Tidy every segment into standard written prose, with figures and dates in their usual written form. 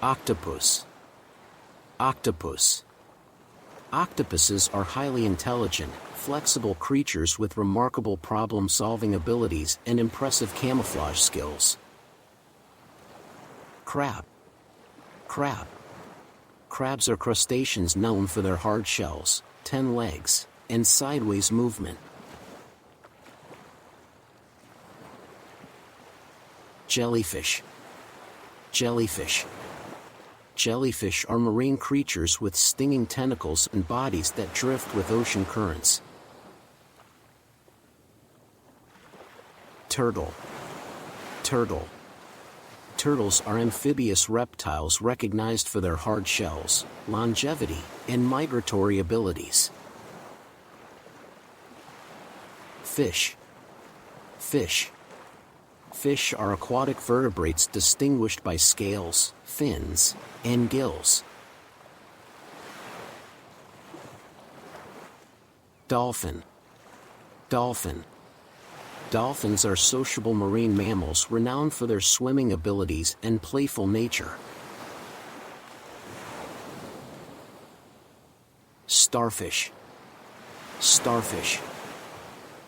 Octopus. Octopus. Octopuses are highly intelligent, flexible creatures with remarkable problem-solving abilities and impressive camouflage skills. Crab. Crab. Crabs are crustaceans known for their hard shells, 10 legs, and sideways movement. Jellyfish. Jellyfish. Jellyfish are marine creatures with stinging tentacles and bodies that drift with ocean currents. Turtle. Turtle. Turtles are amphibious reptiles recognized for their hard shells, longevity, and migratory abilities. Fish. Fish. Fish are aquatic vertebrates distinguished by scales, fins, and gills. Dolphin. Dolphin. Dolphins are sociable marine mammals renowned for their swimming abilities and playful nature. Starfish. Starfish.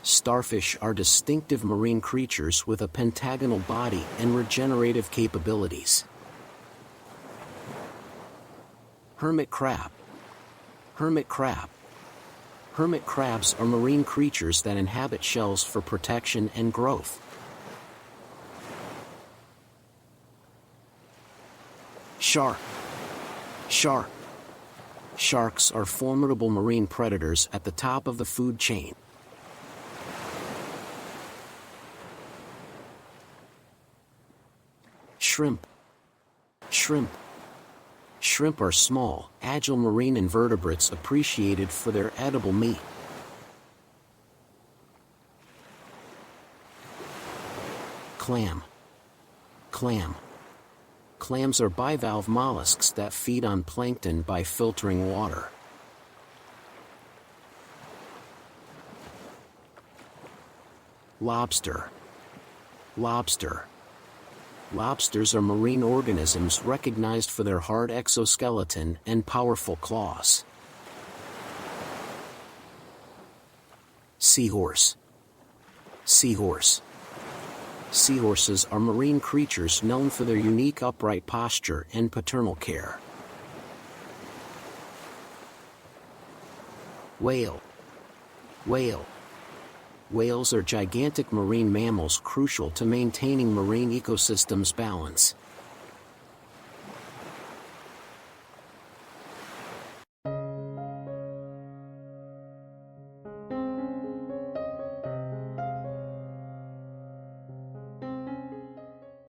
Starfish are distinctive marine creatures with a pentagonal body and regenerative capabilities. Hermit Crab. Hermit Crab. Hermit crabs are marine creatures that inhabit shells for protection and growth. Shark. Shark. Sharks are formidable marine predators at the top of the food chain. Shrimp. Shrimp. Shrimp are small, agile marine invertebrates appreciated for their edible meat. Clam. Clam. Clams are bivalve mollusks that feed on plankton by filtering water. Lobster. Lobster. Lobsters are marine organisms recognized for their hard exoskeleton and powerful claws. Seahorse. Seahorse. Seahorses are marine creatures known for their unique upright posture and paternal care. Whale. Whale. Whales are gigantic marine mammals crucial to maintaining marine ecosystems' balance.